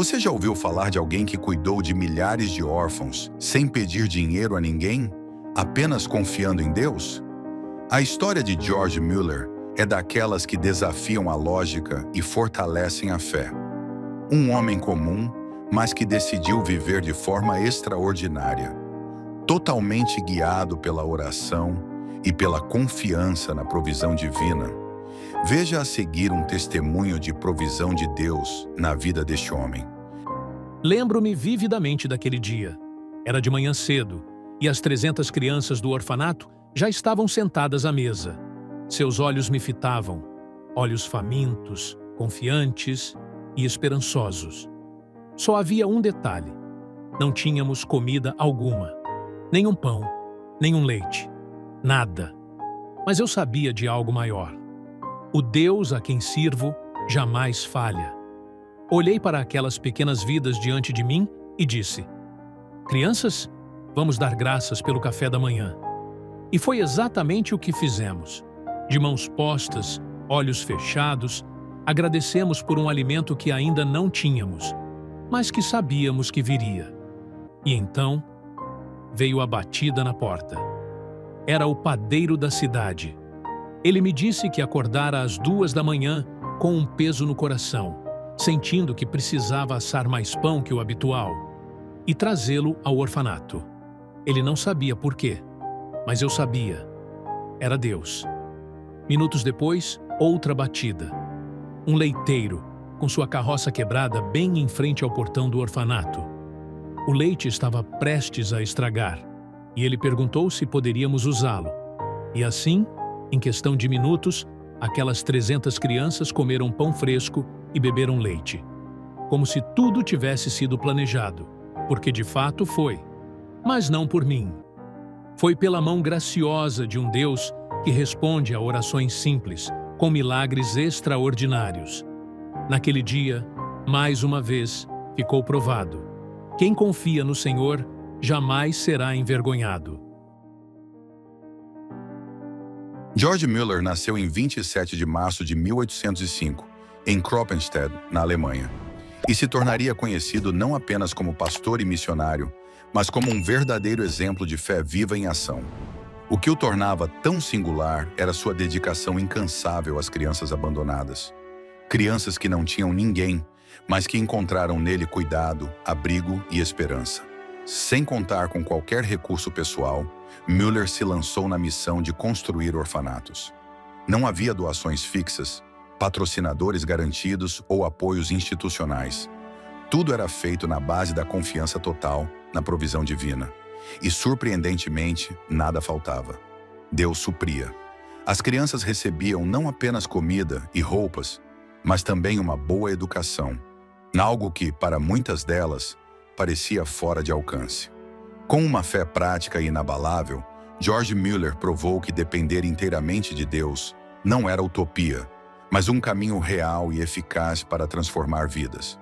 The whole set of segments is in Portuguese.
Você já ouviu falar de alguém que cuidou de milhares de órfãos sem pedir dinheiro a ninguém, apenas confiando em Deus? A história de George Mueller é daquelas que desafiam a lógica e fortalecem a fé. Um homem comum, mas que decidiu viver de forma extraordinária, totalmente guiado pela oração e pela confiança na provisão divina. Veja a seguir um testemunho de provisão de Deus na vida deste homem. Lembro-me vividamente daquele dia. Era de manhã cedo, e as 300 crianças do orfanato já estavam sentadas à mesa. Seus olhos me fitavam, olhos famintos, confiantes e esperançosos. Só havia um detalhe: não tínhamos comida alguma, nem um pão, nem um leite, nada. Mas eu sabia de algo maior. O Deus a quem sirvo jamais falha. Olhei para aquelas pequenas vidas diante de mim e disse: crianças, vamos dar graças pelo café da manhã. E foi exatamente o que fizemos. De mãos postas, olhos fechados, agradecemos por um alimento que ainda não tínhamos, mas que sabíamos que viria. E então, veio a batida na porta. Era o padeiro da cidade. Ele me disse que acordara às 2 da manhã com um peso no coração, sentindo que precisava assar mais pão que o habitual e trazê-lo ao orfanato. Ele não sabia por quê, mas eu sabia. Era Deus. Minutos depois, outra batida. Um leiteiro, com sua carroça quebrada bem em frente ao portão do orfanato. O leite estava prestes a estragar, e ele perguntou se poderíamos usá-lo. E assim, em questão de minutos, aquelas 300 crianças comeram pão fresco e beberam leite. Como se tudo tivesse sido planejado, porque de fato foi. Mas não por mim. Foi pela mão graciosa de um Deus que responde a orações simples, com milagres extraordinários. Naquele dia, mais uma vez, ficou provado: quem confia no Senhor jamais será envergonhado. George Mueller nasceu em 27 de março de 1805, em Kroppenstedt, na Alemanha, e se tornaria conhecido não apenas como pastor e missionário, mas como um verdadeiro exemplo de fé viva em ação. O que o tornava tão singular era sua dedicação incansável às crianças abandonadas. Crianças que não tinham ninguém, mas que encontraram nele cuidado, abrigo e esperança. Sem contar com qualquer recurso pessoal, Mueller se lançou na missão de construir orfanatos. Não havia doações fixas, patrocinadores garantidos ou apoios institucionais. Tudo era feito na base da confiança total na provisão divina. E, surpreendentemente, nada faltava. Deus supria. As crianças recebiam não apenas comida e roupas, mas também uma boa educação, algo que, para muitas delas, parecia fora de alcance. Com uma fé prática e inabalável, George Mueller provou que depender inteiramente de Deus não era utopia, mas um caminho real e eficaz para transformar vidas.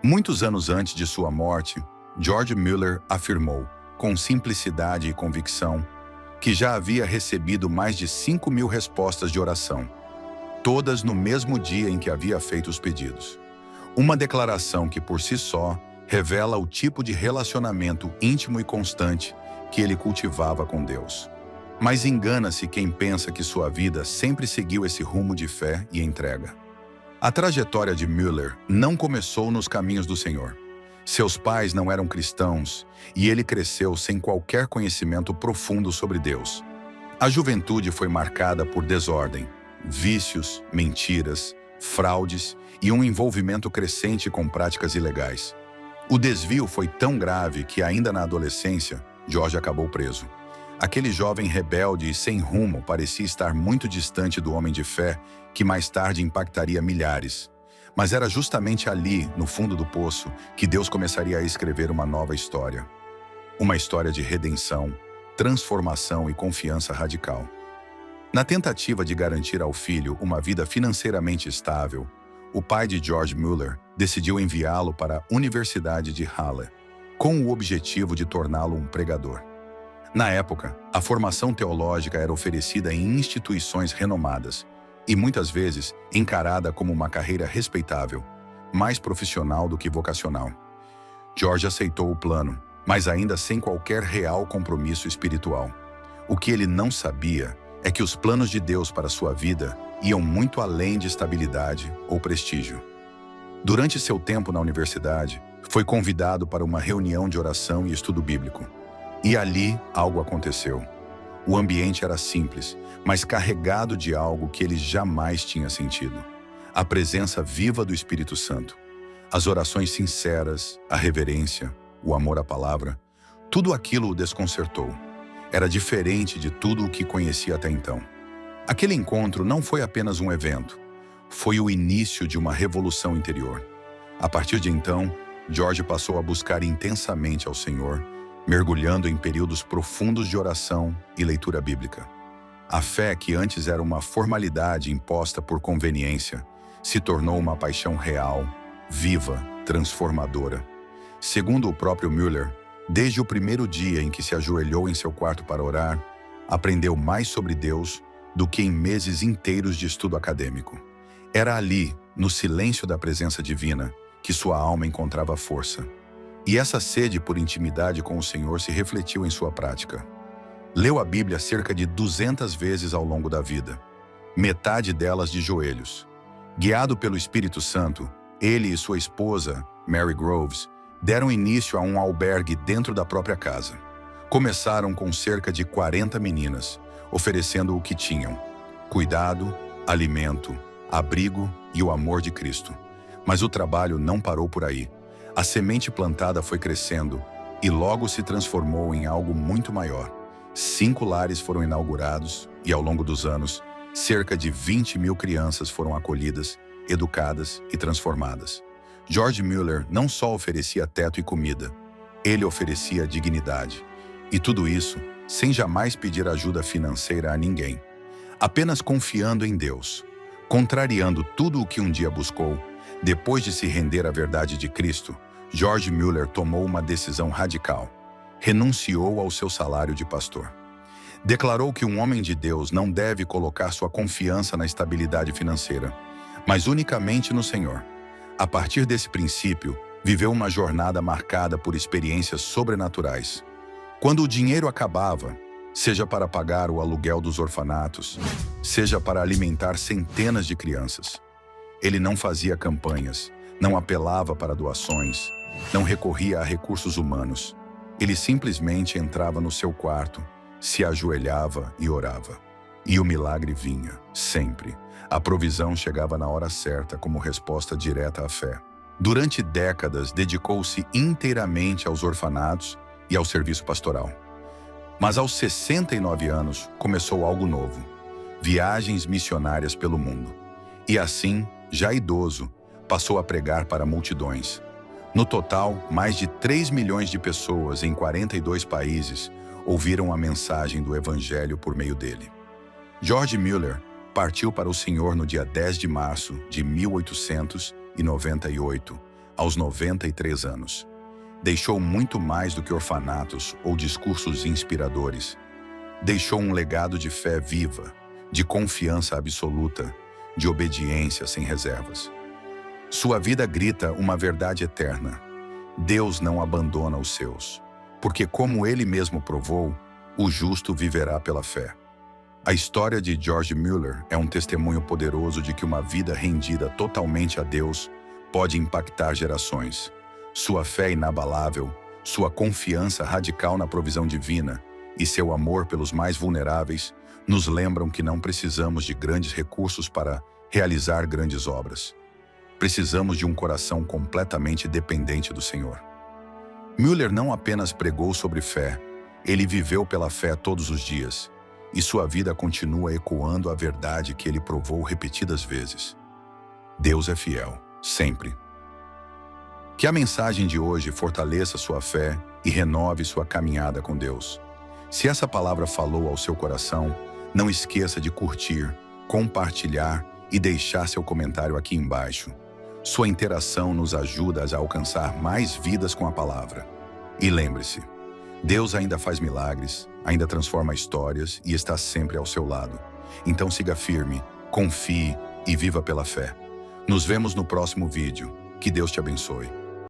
Muitos anos antes de sua morte, George Mueller afirmou, com simplicidade e convicção, que já havia recebido mais de 5.000 respostas de oração, todas no mesmo dia em que havia feito os pedidos. Uma declaração que, por si só, revela o tipo de relacionamento íntimo e constante que ele cultivava com Deus. Mas engana-se quem pensa que sua vida sempre seguiu esse rumo de fé e entrega. A trajetória de Mueller não começou nos caminhos do Senhor. Seus pais não eram cristãos e ele cresceu sem qualquer conhecimento profundo sobre Deus. A juventude foi marcada por desordem, vícios, mentiras, fraudes e um envolvimento crescente com práticas ilegais. O desvio foi tão grave que, ainda na adolescência, George acabou preso. Aquele jovem rebelde e sem rumo parecia estar muito distante do homem de fé que mais tarde impactaria milhares. Mas era justamente ali, no fundo do poço, que Deus começaria a escrever uma nova história. Uma história de redenção, transformação e confiança radical. Na tentativa de garantir ao filho uma vida financeiramente estável, o pai de George Mueller decidiu enviá-lo para a Universidade de Halle, com o objetivo de torná-lo um pregador. Na época, a formação teológica era oferecida em instituições renomadas e muitas vezes encarada como uma carreira respeitável, mais profissional do que vocacional. George aceitou o plano, mas ainda sem qualquer real compromisso espiritual. O que ele não sabia é que os planos de Deus para sua vida iam muito além de estabilidade ou prestígio. Durante seu tempo na universidade, foi convidado para uma reunião de oração e estudo bíblico. E ali algo aconteceu. O ambiente era simples, mas carregado de algo que ele jamais tinha sentido. A presença viva do Espírito Santo. As orações sinceras, a reverência, o amor à palavra, tudo aquilo o desconcertou. Era diferente de tudo o que conhecia até então. Aquele encontro não foi apenas um evento, foi o início de uma revolução interior. A partir de então, George passou a buscar intensamente ao Senhor, mergulhando em períodos profundos de oração e leitura bíblica. A fé, que antes era uma formalidade imposta por conveniência, se tornou uma paixão real, viva, transformadora. Segundo o próprio Müller, desde o primeiro dia em que se ajoelhou em seu quarto para orar, aprendeu mais sobre Deus do que em meses inteiros de estudo acadêmico. Era ali, no silêncio da presença divina, que sua alma encontrava força. E essa sede por intimidade com o Senhor se refletiu em sua prática. Leu a Bíblia cerca de 200 vezes ao longo da vida, metade delas de joelhos. Guiado pelo Espírito Santo, ele e sua esposa, Mary Groves, deram início a um albergue dentro da própria casa. Começaram com cerca de 40 meninas, oferecendo o que tinham: cuidado, alimento, abrigo e o amor de Cristo. Mas o trabalho não parou por aí. A semente plantada foi crescendo e logo se transformou em algo muito maior. 5 lares foram inaugurados e, ao longo dos anos, cerca de 20.000 crianças foram acolhidas, educadas e transformadas. George Müller não só oferecia teto e comida, ele oferecia dignidade. E tudo isso sem jamais pedir ajuda financeira a ninguém. Apenas confiando em Deus. Contrariando tudo o que um dia buscou, depois de se render à verdade de Cristo, George Müller tomou uma decisão radical. Renunciou ao seu salário de pastor. Declarou que um homem de Deus não deve colocar sua confiança na estabilidade financeira, mas unicamente no Senhor. A partir desse princípio, viveu uma jornada marcada por experiências sobrenaturais. Quando o dinheiro acabava, seja para pagar o aluguel dos orfanatos, seja para alimentar centenas de crianças, ele não fazia campanhas, não apelava para doações, não recorria a recursos humanos. Ele simplesmente entrava no seu quarto, se ajoelhava e orava. E o milagre vinha, sempre. A provisão chegava na hora certa como resposta direta à fé. Durante décadas, dedicou-se inteiramente aos orfanatos e ao serviço pastoral. Mas aos 69 anos, começou algo novo. Viagens missionárias pelo mundo. E assim, já idoso, passou a pregar para multidões. No total, mais de 3 milhões de pessoas em 42 países ouviram a mensagem do Evangelho por meio dele. George Müller partiu para o Senhor no dia 10 de março de 1898, aos 93 anos. Deixou muito mais do que orfanatos ou discursos inspiradores. Deixou um legado de fé viva, de confiança absoluta, de obediência sem reservas. Sua vida grita uma verdade eterna. Deus não abandona os seus, porque, como ele mesmo provou, o justo viverá pela fé. A história de George Müller é um testemunho poderoso de que uma vida rendida totalmente a Deus pode impactar gerações. Sua fé inabalável, sua confiança radical na provisão divina e seu amor pelos mais vulneráveis nos lembram que não precisamos de grandes recursos para realizar grandes obras. Precisamos de um coração completamente dependente do Senhor. Müller não apenas pregou sobre fé, ele viveu pela fé todos os dias, e sua vida continua ecoando a verdade que ele provou repetidas vezes. Deus é fiel, sempre. Que a mensagem de hoje fortaleça sua fé e renove sua caminhada com Deus. Se essa palavra falou ao seu coração, não esqueça de curtir, compartilhar e deixar seu comentário aqui embaixo. Sua interação nos ajuda a alcançar mais vidas com a palavra. E lembre-se, Deus ainda faz milagres, ainda transforma histórias e está sempre ao seu lado. Então siga firme, confie e viva pela fé. Nos vemos no próximo vídeo. Que Deus te abençoe.